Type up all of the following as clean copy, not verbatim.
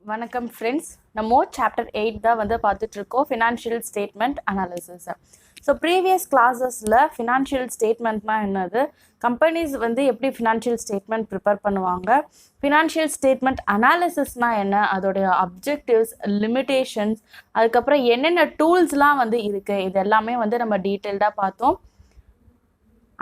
வணக்கம் ஃப்ரெண்ட்ஸ். நம்ம சாப்டர் 8 தான் வந்து பார்த்துட்டு இருக்கோம், financial statement analysis. So previous கிளாஸஸில் ஃபினான்ஷியல் ஸ்டேட்மெண்ட்னா என்னது, கம்பெனிஸ் வந்து எப்படி ஃபினான்ஷியல் ஸ்டேட்மெண்ட் ப்ரிப்பேர் பண்ணுவாங்க, ஃபினான்ஷியல் ஸ்டேட்மெண்ட் அனாலிசிஸ்னால் என்ன, அதோடைய அப்ஜெக்டிவ்ஸ், லிமிட்டேஷன்ஸ், அதுக்கப்புறம் என்னென்ன டூல்ஸ்லாம் வந்து இருக்குது, இது எல்லாமே வந்து நம்ம டீட்டெயில்டாக பார்த்தோம்.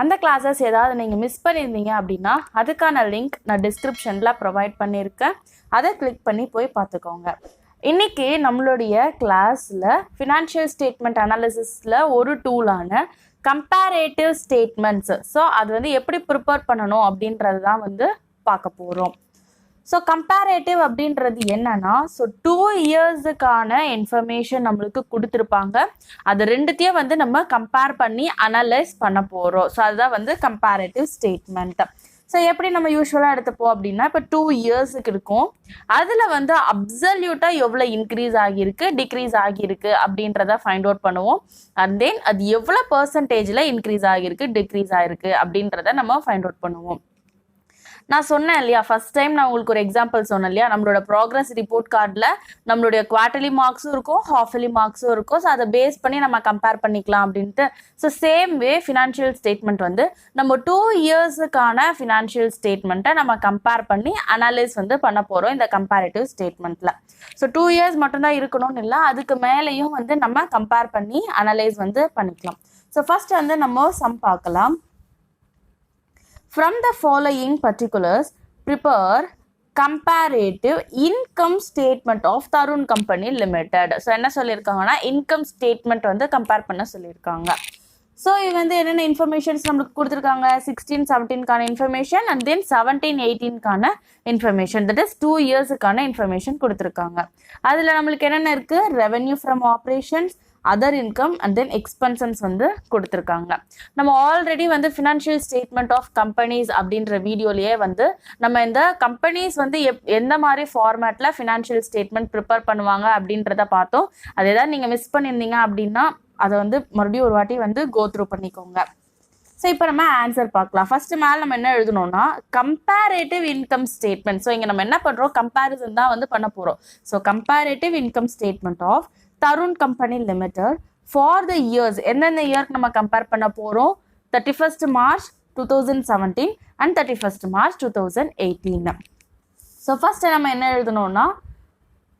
அந்த கிளாஸஸ் ஏதாவது நீங்கள் மிஸ் பண்ணியிருந்தீங்க அப்படின்னா அதுக்கான லிங்க் நான் டிஸ்கிரிப்ஷனில் ப்ரொவைட் பண்ணியிருக்கேன், அதை கிளிக் பண்ணி போய் பார்த்துக்கோங்க. இன்றைக்கி நம்மளுடைய கிளாஸில் ஃபினான்ஷியல் ஸ்டேட்மெண்ட் அனாலிசிஸில் ஒரு டூலான கம்பேரேட்டிவ் ஸ்டேட்மெண்ட்ஸு, ஸோ அது வந்து எப்படி ப்ரிப்பேர் பண்ணணும் அப்படின்றது தான் வந்து பார்க்க போகிறோம். ஸோ கம்பேரேட்டிவ் அப்படின்றது என்னன்னா, ஸோ 2 இயர்ஸுக்கான இன்ஃபர்மேஷன் நம்மளுக்கு கொடுத்துருப்பாங்க, அது ரெண்டுத்தையும் வந்து நம்ம கம்பேர் பண்ணி அனலைஸ் பண்ண போகிறோம். ஸோ அதுதான் வந்து கம்பேரேட்டிவ் ஸ்டேட்மெண்ட். ஸோ எப்படி நம்ம யூஸ்வலாக எடுத்துப்போம் அப்படின்னா, இப்போ 2 இயர்ஸுக்கு இருக்கும், அதில் வந்து அப்சல்யூட்டாக எவ்வளோ இன்க்ரீஸ் ஆகியிருக்கு, டிக்ரீஸ் ஆகியிருக்கு அப்படின்றத ஃபைண்ட் அவுட் பண்ணுவோம். அண்ட் தென் அது எவ்வளோ பர்சன்டேஜில் இன்க்ரீஸ் ஆகியிருக்கு, டிக்ரீஸ் ஆகிருக்கு அப்படின்றத நம்ம ஃபைண்ட் அவுட் பண்ணுவோம். நான் சொன்னேன் இல்லையா, ஃபர்ஸ்ட் டைம் நான் உங்களுக்கு ஒரு எக்ஸாம்பிள் சொன்னேன் இல்லையா, நம்மளோட ப்ராக்ரஸ் ரிப்போர்ட் கார்டில் நம்மளுடைய குவார்டர்லி மார்க்ஸும் இருக்கும், ஹாஃப்லி மார்க்ஸும் இருக்கும். ஸோ அதை பேஸ் பண்ணி நம்ம கம்பேர் பண்ணிக்கலாம் அப்படின்ட்டு. ஸோ சேம் வே ஃபினான்ஷியல் ஸ்டேட்மெண்ட் வந்து நம்ம 2 இயர்ஸுக்கான ஃபினான்ஷியல் ஸ்டேட்மெண்ட்டை நம்ம கம்பேர் பண்ணி அனலைஸ் வந்து பண்ண போகிறோம் இந்த கம்பேரேட்டிவ் ஸ்டேட்மெண்ட்டில். ஸோ 2 இயர்ஸ் மட்டும்தான் இருக்கணும்னு இல்லை, அதுக்கு மேலேயும் வந்து நம்ம கம்பேர் பண்ணி அனலைஸ் வந்து பண்ணிக்கலாம். ஸோ ஃபர்ஸ்ட் வந்து நம்ம சம் பார்க்கலாம். From the following particulars, prepare comparative income statement of Tarun Company Limited. So என்ன சொல்லியிருக்காங்கன்னா, இன்கம் ஸ்டேட்மெண்ட் வந்து கம்பேர் பண்ண சொல்லியிருக்காங்க. ஸோ இது வந்து என்னென்ன இன்ஃபர்மேஷன்ஸ் நம்மளுக்கு கொடுத்துருக்காங்க, 16-17க்கான இன்ஃபர்மேஷன் அண்ட் தென் 17-18க்கான இன்ஃபர்மேஷன், தட் இஸ் 2 இயர்ஸுக்கான இன்ஃபர்மேஷன் கொடுத்துருக்காங்க. அதில் நம்மளுக்கு என்னென்ன இருக்குது, revenue from operations, other income and then expenses வந்து கொடுத்துருக்காங்க. நம்ம ஆல்ரெடி வந்து ஃபினான்ஷியல் ஸ்டேட்மெண்ட் ஆஃப் கம்பெனிஸ் அப்படின்ற வீடியோலேயே வந்து நம்ம இந்த கம்பெனிஸ் வந்து எந்த மாதிரி ஃபார்மேட்டில் ஃபினான்ஷியல் ஸ்டேட்மெண்ட் ப்ரிப்பேர் பண்ணுவாங்க அப்படின்றத பார்த்தோம். அது ஏதாவது நீங்கள் மிஸ் பண்ணியிருந்தீங்க அப்படின்னா அதை வந்து மறுபடியும் ஒரு வாட்டி வந்து கோ த்ரூ பண்ணிக்கோங்க. ஸோ இப்போ நம்ம ஆன்சர் பார்க்கலாம். ஃபர்ஸ்ட் மேலே நம்ம என்ன எழுதணும்னா, கம்பேரேட்டிவ் இன்கம் ஸ்டேட்மெண்ட். ஸோ இங்கே நம்ம என்ன பண்ணுறோம், கம்பேரிசன் தான் வந்து பண்ண போகிறோம். So comparative income statement of Tarun company limited for the years, எந்தெந்த இயர்க்கு நம்ம கம்பேர் பண்ண போகிறோம், 31st March 2017 and 31st March 2018. So first நம்ம என்ன எழுதணும்னா,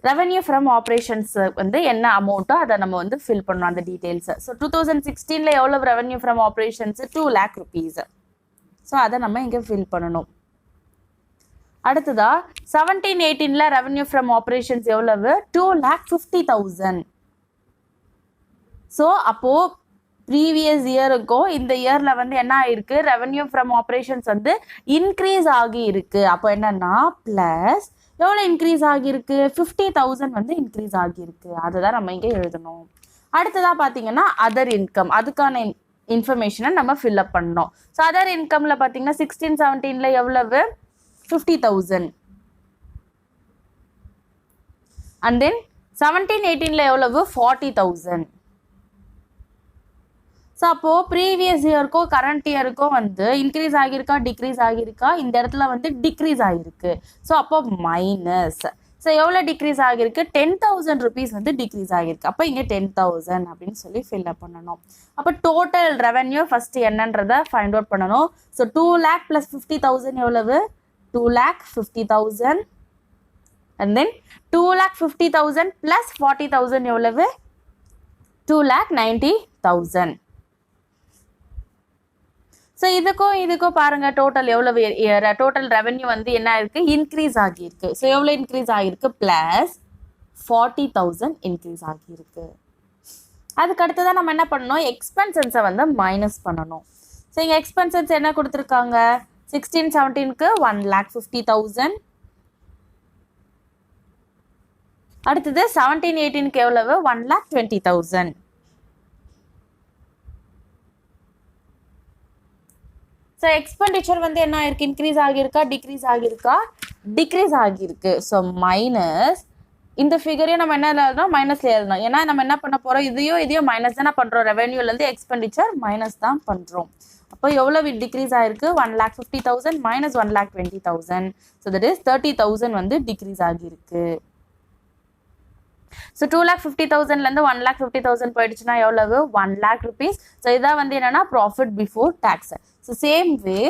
ரெவென்யூ ஃப்ரம் ஆப்ரேஷன்ஸ் வந்து என்ன அமௌண்ட்டோ அதை நம்ம வந்து ஃபில் பண்ணணும், அந்த டீட்டெயில்ஸை. ஸோ 2016 எவ்வளோ revenue from operations, 2 lakh rupees. So அதை நம்ம இங்கே ஃபில் பண்ணணும். அடுத்ததா 17-18 ரெவென்யூ ஃப்ரம் ஆப்ரேஷன்ஸ் எவ்வளவு, 2,50,000. ஸோ அப்போது ப்ரீவியஸ் இயருக்கும் இந்த இயரில் வந்து என்ன ஆகிருக்கு, ரெவென்யூ ஃப்ரம் ஆப்ரேஷன்ஸ் வந்து இன்க்ரீஸ் ஆகி இருக்கு. அப்போ என்னன்னா ப்ளஸ் எவ்வளோ இன்க்ரீஸ் ஆகியிருக்கு, 50,000 வந்து இன்க்ரீஸ் ஆகியிருக்கு. அதை தான் நம்ம இங்கே எழுதணும். அடுத்ததாக பார்த்தீங்கன்னா அதர் இன்கம், அதுக்கான இன்ஃபர்மேஷனை நம்ம ஃபில்அப் பண்ணணும். ஸோ அதர் இன்கமில் பார்த்தீங்கன்னா 16-17 எவ்வளவு, 50,000. அண்ட் தென் 17-18 எவ்வளவு, 40,000. ஸோ அப்போது ப்ரீவியஸ் இயருக்கோ கரண்ட் இயருக்கோ வந்து இன்க்ரீஸ் ஆகியிருக்கா, டிக்ரீஸ் ஆகியிருக்கா, இந்த இடத்துல வந்து டிக்ரீஸ் ஆகிருக்கு. ஸோ அப்போ மைனஸ். ஸோ எவ்வளோ டிக்ரீஸ் ஆகிருக்கு, 10,000 rupees வந்து டிக்ரீஸ் ஆகிருக்கு. அப்போ இங்கே 10,000 அப்படின்னு சொல்லி ஃபில்அப் பண்ணணும். அப்போ டோட்டல் ரெவென்யூ ஃபஸ்ட்டு என்னன்றதை ஃபைண்ட் அவுட் பண்ணணும். ஸோ 2 lakh plus 50,000 எவ்வளவு, 2,50,000. அண்ட் தென் 2,50,000 plus 40,000 எவ்வளவு, 2,90,000. ஸோ இதுக்கும் பாருங்க டோட்டல் எவ்வளவு, டோட்டல் ரெவென்யூ வந்து என்ன ஆயிருக்கு, இன்க்ரீஸ் ஆகியிருக்கு. ஸோ எவ்வளோ இன்க்ரீஸ் ஆகியிருக்கு, ப்ளஸ் 40,000 இன்க்ரீஸ் ஆகியிருக்கு. அதுக்கு அடுத்ததான் நம்ம என்ன பண்ணணும், எக்ஸ்பென்சன்ஸை வந்து மைனஸ் பண்ணணும். ஸோ இங்கே எக்ஸ்பென்சன்ஸ் என்ன கொடுத்துருக்காங்க, 16-17க்கு 1,50,000. அடுத்தது 17-18க்கு எவ்வளவு, 1,20,000. ஸோ எக்ஸ்பெண்டிச்சர் வந்து என்ன ஆயிருக்கு, இன்க்ரீஸ் ஆகியிருக்கா, டிக்ரீஸ் ஆகியிருக்கா, டிக்ரீஸ் ஆகியிருக்கு. ஸோ மைனஸ் இந்த ஃபிகரையும் நம்ம என்ன எழுதணும், மைனஸ்ல எழுதணும். ஏன்னா நம்ம என்ன பண்ண போகிறோம், இதையும் மைனஸ் தானே பண்ணுறோம், ரெவென்யூலேருந்து எக்ஸ்பெண்டிச்சர் மைனஸ் தான் பண்ணுறோம். அப்போ எவ்வளவு டிக்ரீஸ் ஆயிருக்கு, 1,50,000 minus 1,20,000. ஸோ தட் இஸ் 30,000 வந்து டிக்ரீஸ் ஆகியிருக்கு. ஸோ 2,50,000லேருந்து 1,50,000 போயிடுச்சுன்னா எவ்வளவு 1 lakh rupees. ஸோ இதான் வந்து என்னன்னா profit before tax. So same way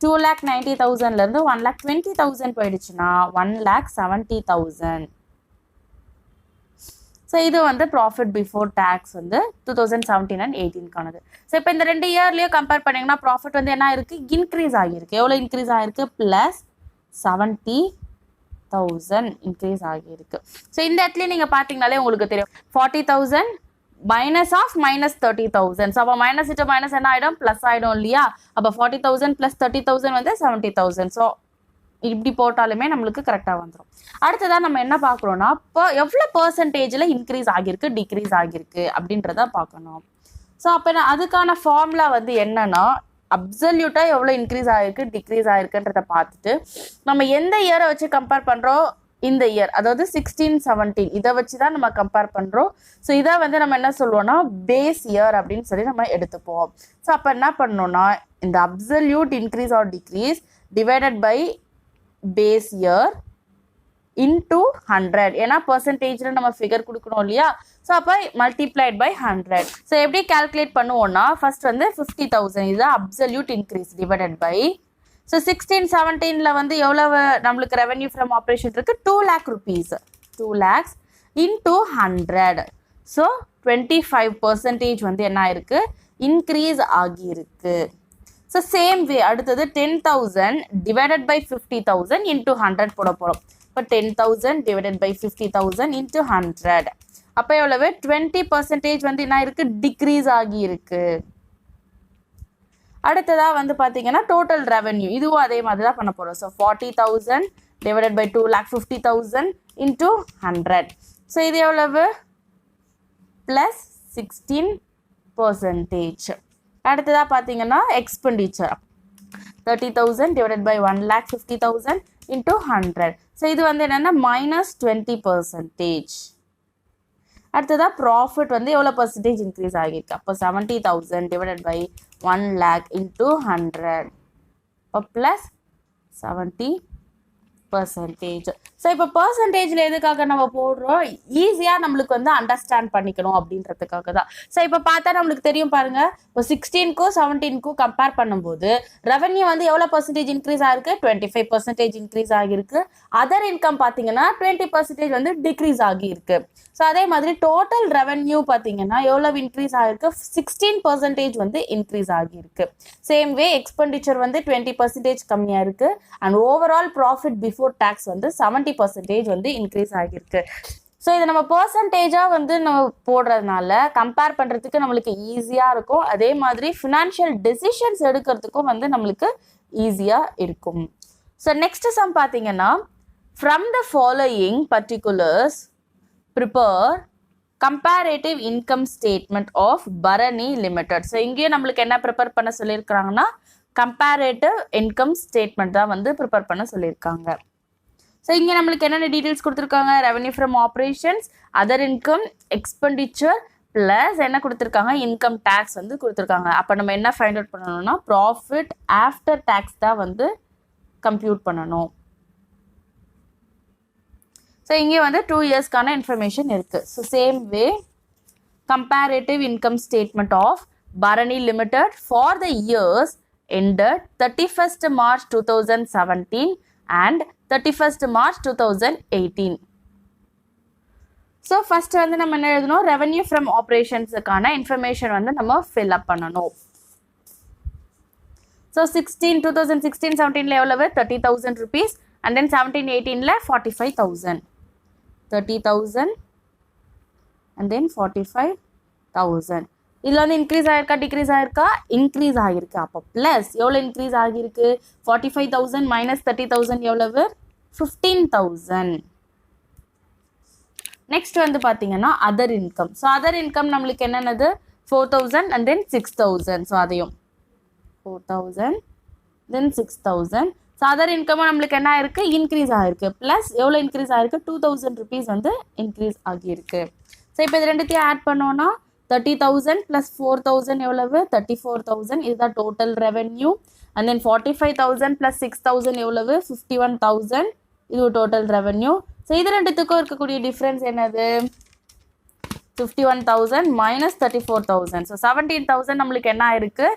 2,90,000லேருந்து 1,20,000 போயிடுச்சுன்னா 1,70,000. ஸோ இது வந்து ப்ராஃபிட் பிஃபோர் டேக்ஸ் வந்து 2017 and 18க்கானது. ஸோ இப்போ இந்த 2 இயர்லேயும் கம்பேர் பண்ணிங்கன்னா ப்ராஃபிட் வந்து என்ன இருக்குது இன்க்ரீஸ் ஆகியிருக்கு. எவ்வளோ இன்க்ரீஸ் ஆகிருக்கு ப்ளஸ் 70,000 இன்க்ரீஸ் ஆகியிருக்கு. ஸோ இந்த இடத்துலையும் நீங்கள் பார்த்தீங்கனாலே உங்களுக்கு தெரியும் 40,000 மைனஸ் ஆஃப் மைனஸ் 30,000. ஸோ அப்போ மைனஸ் இட்டு மைனஸ் என்ன ஆகிடும் ப்ளஸ் ஆகிடும் இல்லையா. அப்போ 40,000 ப்ளஸ் 30,000 வந்து 70,000. ஸோ இப்படி போட்டாலுமே நம்மளுக்கு கரெக்டாக வந்துடும். அடுத்ததான் நம்ம என்ன பார்க்குறோன்னா இப்போ எவ்வளோ பர்சன்டேஜில் இன்க்ரீஸ் ஆகியிருக்கு டிக்ரீஸ் ஆகியிருக்கு அப்படின்றத பார்க்கணும். ஸோ அப்போ அதுக்கான ஃபார்முலா வந்து என்னன்னா அப்சல்யூட்டாக எவ்வளோ இன்க்ரீஸ் ஆகிருக்கு டிக்ரீஸ் ஆகிருக்குன்றத பார்த்துட்டு நம்ம எந்த இயரை வச்சு கம்பேர் பண்ணுறோம் இந்த இயர், அதாவது 16-17 இதை வச்சு தான் நம்ம கம்பேர் பண்ணுறோம். ஸோ இதை வந்து நம்ம என்ன சொல்லுவோம்னா பேஸ் இயர் அப்படின்னு சொல்லி நம்ம எடுத்துப்போம். ஸோ அப்போ என்ன பண்ணோம்னா இந்த absolute increase or decrease divided by base year into 100. ஏன்னா பர்சன்டேஜில் நம்ம ஃபிகர் கொடுக்கணும் இல்லையா. ஸோ அப்போ மல்டிப்ளைட் பை 100. ஸோ எப்படி கால்குலேட் பண்ணுவோம்னா ஃபர்ஸ்ட் வந்து 50,000 இதுதான் absolute increase divided by. So 16-17ல் வந்து எவ்வளவு நம்மளுக்கு ரெவென்யூ ஃப்ரம் ஆப்ரேஷன் இருக்கு 2 lakh rupees. 2 lakhs into 100. So 25% வந்து என்ன ஆயிருக்கு இன்க்ரீஸ் ஆகியிருக்கு. ஸோ சேம் வே அடுத்தது 10,000 டிவைடட் பை 50,000 இன்டூ 100 போட போகிறோம். இப்போ 10,000 டிவைடட் பை 50,000 இன்டூ 100. அப்போ எவ்வளவு 20% வந்து என்ன இருக்கு டிக்ரீஸ் ஆகியிருக்கு. அடுத்ததாக வந்து பார்த்தீங்கன்னா டோட்டல் ரெவென்யூ இதுவும் அதே மாதிரி தான் பண்ண போகிறோம். So 40,000 divided by 2,50,000 into 100. So இது எவ்வளவு ப்ளஸ் 16%. அடுத்ததாக பார்த்தீங்கன்னா expenditure 30,000 divided by 1,50,000 into 100. So இது வந்து என்னென்னா மைனஸ் 20%. அடுத்ததாக ப்ராஃபிட் வந்து எவ்வளோ பர்சன்டேஜ் இன்க்ரீஸ் ஆகியிருக்கு. அப்போ 70,000 டிவைடட் பை 1 lakh இன்டூ 100 இப்போ ப்ளஸ் 70%. ஸோ இப்போ பர்சன்டேஜில் எதுக்காக நம்ம போடுறோம் ஈஸியாக நம்மளுக்கு வந்து அண்டர்ஸ்டாண்ட் பண்ணிக்கணும் அப்படின்றதுக்காக தான். ஸோ இப்போ பார்த்தா நம்மளுக்கு தெரியும் பாருங்க இப்போ 16க்கும் 17க்கும் கம்பேர் பண்ணும்போது ரெவென்யூ வந்து எவ்வளோ பர்சன்டேஜ் இன்க்ரீஸ் ஆகிருக்கு 25% இன்க்ரீஸ் ஆகியிருக்கு. அதர் இன்கம் பார்த்தீங்கன்னா 20% வந்து டிக்ரீஸ் ஆகியிருக்கு. ஸோ அதே மாதிரி டோட்டல் ரெவென்யூ பார்த்தீங்கன்னா எவ்வளோ இன்க்ரீஸ் ஆகிருக்கு 16% வந்து இன்க்ரீஸ் ஆகியிருக்கு. சேம் வே எக்ஸ்பெண்டிச்சர் வந்து 20% கம்மியாக இருக்குது. And overall profit before tax வந்து 70% வந்து இன்க்ரீஸ் ஆகியிருக்கு. ஸோ இதை நம்ம பர்சன்டேஜாக வந்து நம்ம போடுறதுனால கம்பேர் பண்ணுறதுக்கு நம்மளுக்கு ஈஸியாக இருக்கும். அதே மாதிரி ஃபினான்ஷியல் டெசிஷன்ஸ் எடுக்கிறதுக்கும் வந்து நம்மளுக்கு ஈஸியாக இருக்கும். ஸோ நெக்ஸ்ட் சம் பார்த்தீங்கன்னா from the following particulars prepare comparative income statement of Barani Limited. So இங்கேயும் நம்மளுக்கு என்ன ப்ரிப்பேர் பண்ண சொல்லியிருக்கிறாங்கன்னா கம்பேரேட்டிவ் இன்கம் ஸ்டேட்மெண்ட் தான் வந்து ப்ரிப்பேர் பண்ண சொல்லியிருக்காங்க. ஸோ இங்கே நம்மளுக்கு என்னென்ன டீட்டெயில்ஸ் கொடுத்துருக்காங்க revenue from operations other income expenditure plus என்ன கொடுத்துருக்காங்க இன்கம் டேக்ஸ் வந்து கொடுத்துருக்காங்க. அப்போ நம்ம என்ன ஃபைண்ட் அவுட் பண்ணணும்னா ப்ராஃபிட் ஆஃப்டர் டேக்ஸ் தான் வந்து கம்ப்யூட் பண்ணணும். ஸோ இங்கே வந்து 2 இயர்ஸ்க்கான இன்ஃபர்மேஷன் இருக்குது. So same way comparative income statement of Barani Limited for the years ended 31st March 2017 and 31st March 2018. So first வந்து நம்ம என்ன எழுதணும் ரெவென்யூ ஃப்ரம் ஆப்ரேஷன்ஸுக்கான இன்ஃபர்மேஷன் வந்து நம்ம ஃபில் அப் பண்ணணும். ஸோ 2016-17 எவ்வளவு 30,000 rupees and then 17-18 45,000. 30,000 and then 45,000. இதில் வந்து இன்க்ரீஸ் ஆகிருக்கா டிக்ரீஸ் ஆகிருக்கா இன்க்ரீஸ் ஆகிருக்கு. அப்போ ப்ளஸ் எவ்வளோ இன்க்ரீஸ் ஆகிருக்கு 45,000 மைனஸ் 30,000 எவ்வளவு 15,000. நெக்ஸ்ட் வந்து பார்த்தீங்கன்னா other income. So other income நம்மளுக்கு என்னென்னது 4,000 and then 6,000. ஸோ அதையும் 4,000 then 6,000. ஸோ அதர் இன்கம் நம்மளுக்கு என்ன ஆயிருக்கு இன்க்ரீஸ் ஆகிருக்கு. ப்ளஸ் எவ்வளோ இன்க்ரீஸ் ஆகிருக்கு 2,000 rupees வந்து இன்க்ரீஸ் ஆகியிருக்கு. ஸோ இப்போ இது ரெண்டுத்தையும் ஆட் பண்ணோன்னா 30,000 + 4,000 எவ்வளவு 34,000. இதுதான் டோட்டல் ரெவென்யூ. அண்ட் தென் 45,000 + 6,000 எவ்வளவு 51,000. இது டோட்டல் ரெவென்யூ. ஸோ இது ரெண்டுத்துக்கும் இருக்கக்கூடிய டிஃப்ரென்ஸ் என்னது? 51,000 minus 34,000. ஸோ 17,000 நம்மளுக்கு என்ன ஆயிருக்கு?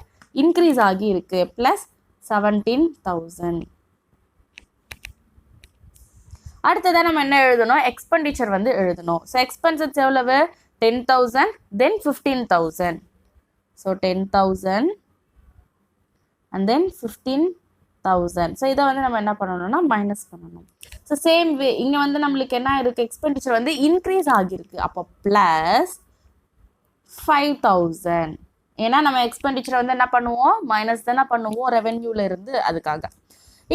இன்க்ரீஸ் ஆகி இருக்கு. ப்ளஸ் 17,000. அடுத்ததான் நம்ம என்ன எழுதணும்? எக்ஸ்பெண்டிச்சர் வந்து எழுதணும். ஸோ எக்ஸ்பென்சஸ் எவ்வளவு? 10,000 then 15,000. So 10,000 and then 15,000. So இதை வந்து நம்ம என்ன பண்ணணும்னா மைனஸ் பண்ணணும். ஸோ சேம் வே இங்கே வந்து நம்மளுக்கு என்ன இருக்குது? எக்ஸ்பெண்டிச்சர் வந்து இன்க்ரீஸ் ஆகியிருக்கு. அப்போ ப்ளஸ் 5,000. ஏன்னா நம்ம எக்ஸ்பெண்டிச்சரை வந்து என்ன பண்ணுவோம்? மைனஸ் தானே பண்ணுவோம் ரெவென்யூல இருந்து, அதுக்காக.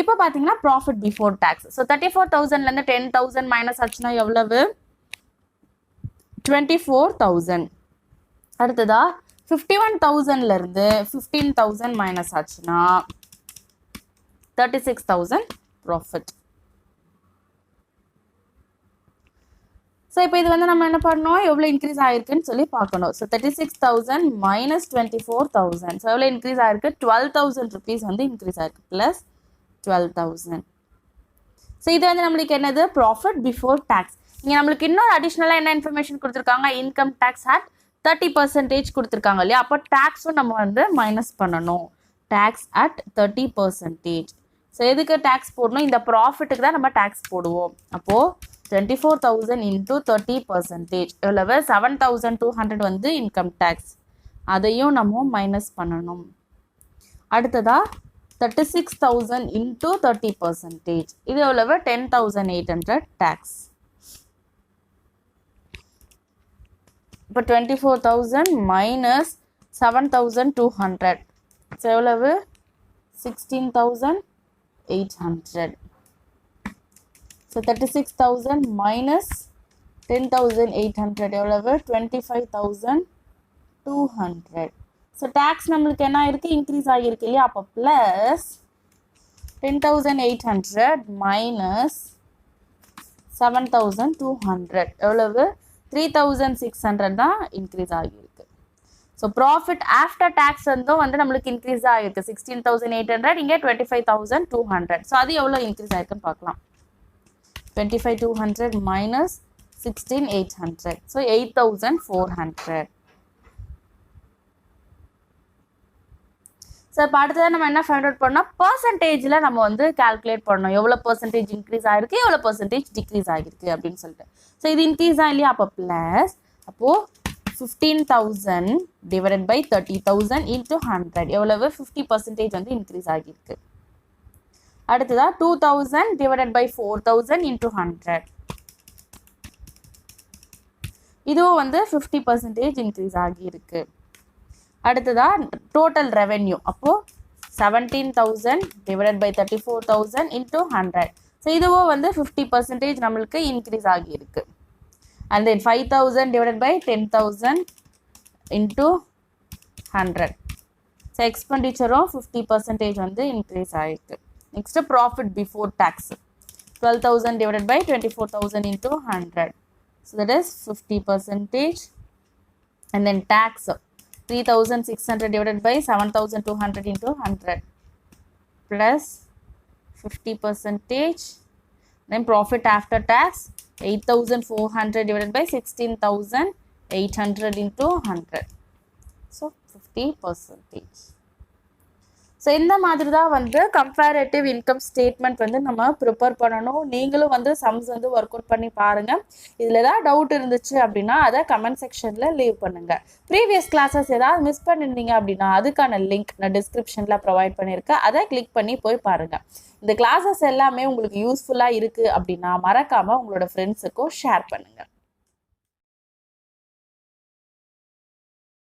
இப்போ பார்த்தீங்கன்னா ப்ராஃபிட் பிஃபோர் டேக்ஸ். ஸோ 34,000லேருந்து 10,000 மைனஸ் ஆச்சுன்னா எவ்வளவு? 24,000. அடுத்ததா 51,000லேருந்து 15,000 மைனஸ் ஆச்சுன்னா 36,000 ப்ராஃபிட். ஸோ இப்போ இது வந்து நம்ம என்ன பண்ணணும்? எவ்வளோ இன்க்ரீஸ் ஆயிருக்குன்னு சொல்லி பார்க்கணும். So 36,000 minus 24,000. ஸோ எவ்வளோ இன்க்ரீஸ் ஆயிருக்கு? 12,000 ருபீஸ் வந்து இன்க்ரீஸ் ஆயிருக்கு. ப்ளஸ் 12,000. ஸோ இது வந்து நம்மளுக்கு என்னது? Profit before tax. இங்கே நம்மளுக்கு இன்னொரு அடிஷ்னலாக என்ன இன்ஃபர்மேஷன் கொடுத்துருக்காங்க? இன்கம் டேக்ஸ் அட் 30% கொடுத்துருக்காங்க இல்லையா? அப்போ டேக்ஸும் நம்ம வந்து மைனஸ் பண்ணணும். Tax at 30%. ஸோ எதுக்கு டேக்ஸ் போடணும்? இந்த ப்ராஃபிட்டுக்கு தான் நம்ம டேக்ஸ் போடுவோம். அப்போது 24,000 into 30% எவ்வளவு? 7,200 வந்து இன்கம் டேக்ஸ். அதையும் நம்ம மைனஸ் பண்ணணும். அடுத்ததா 36,000 into 30%. இது எவ்வளவு? 10,800 டேக்ஸ். இப்போ 24,000 மைனஸ் 7,200. ஸோ எவ்வளவு? 16,800. ஸோ 36,000 மைனஸ் 10,800 எவ்வளவு? 25,200. ஸோ டேக்ஸ் நம்மளுக்கு என்ன ஆயிருக்கு? இன்க்ரீஸ் ஆகியிருக்கு இல்லையா? அப்போ ப்ளஸ் 10,800 மைனஸ் 7,200 எவ்வளவு? 3,600 தான் இன்க்ரீஸ் ஆகியிருக்கு. ஸோ ப்ராஃபிட் ஆஃப்டர் டேக்ஸ் வந்து நம்மளுக்கு இன்க்ரீஸ் ஆகிருக்கு. 16,800, இங்கே 25,200. ஸோ அது எவ்வளோ இன்க்ரீஸ் ஆயிருக்குன்னு பார்க்கலாம். 25,200 minus 16,800. So 8,400. ஸோ இப்போ அடுத்ததான் நம்ம என்ன ஃபைண்ட் அவுட் பண்ணோம்? பர்சன்டேஜில் நம்ம வந்து கால்குலேட் பண்ணோம். எவ்வளோ பர்சன்டேஜ் இன்க்ரீஸ் ஆகிருக்கு, எவ்வளோ பர்சன்டேஜ் டிக்ரீஸ் ஆகிருக்கு அப்படின்னு சொல்லிட்டு. ஸோ இது இன்க்ரீஸ் இல்லையா? அப்போ ப்ளஸ் அப்போது 15,000 டிவைடட் பை 30,000 into 100 எவ்வளவு? 50% வந்து இன்க்ரீஸ் ஆகிருக்கு. அடுத்ததா 2,000 divided by 4,000 into 100. இதுவும் வந்து 50% இன்க்ரீஸ் ஆகியிருக்கு. அடுத்ததா டோட்டல் ரெவென்யூ. அப்போ 17,000 divided by 34,000 into 100. ஸோ இதுவும் வந்து 50% நம்மளுக்கு இன்க்ரீஸ் ஆகியிருக்கு. And then 5,000 divided by 10,000 into 100. So எக்ஸ்பெண்டிச்சரும் 50% வந்து இன்க்ரீஸ் ஆகிருக்கு. Next, profit before tax. 12,000 divided by 24,000 into 100. So that is 50%. And then tax. 3,600 divided by 7,200 into 100. Plus 50%. Then profit after tax. 8,400 divided by 16,800 into 100. So 50%. So இந்த மாதிரி தான் வந்து comparative income statement வந்து நம்ம prepare பண்ணணும். நீங்களும் வந்து சம்ஸ் வந்து ஒர்க் அவுட் பண்ணி பாருங்கள். இதில் ஏதாவது டவுட் இருந்துச்சு அப்படின்னா அதை கமெண்ட் செக்ஷனில் லீவ் பண்ணுங்கள். ப்ரீவியஸ் கிளாஸஸ் ஏதாவது மிஸ் பண்ணியிருந்தீங்க அப்படின்னா அதுக்கான லிங்க் நான் டிஸ்கிரிப்ஷனில் ப்ரொவைட் பண்ணியிருக்கேன். அதை கிளிக் பண்ணி போய் பாருங்கள். இந்த கிளாஸஸ் எல்லாமே உங்களுக்கு யூஸ்ஃபுல்லாக இருக்குது அப்படின்னா மறக்காமல் உங்களோட ஃப்ரெண்ட்ஸுக்கும் ஷேர் பண்ணுங்கள்.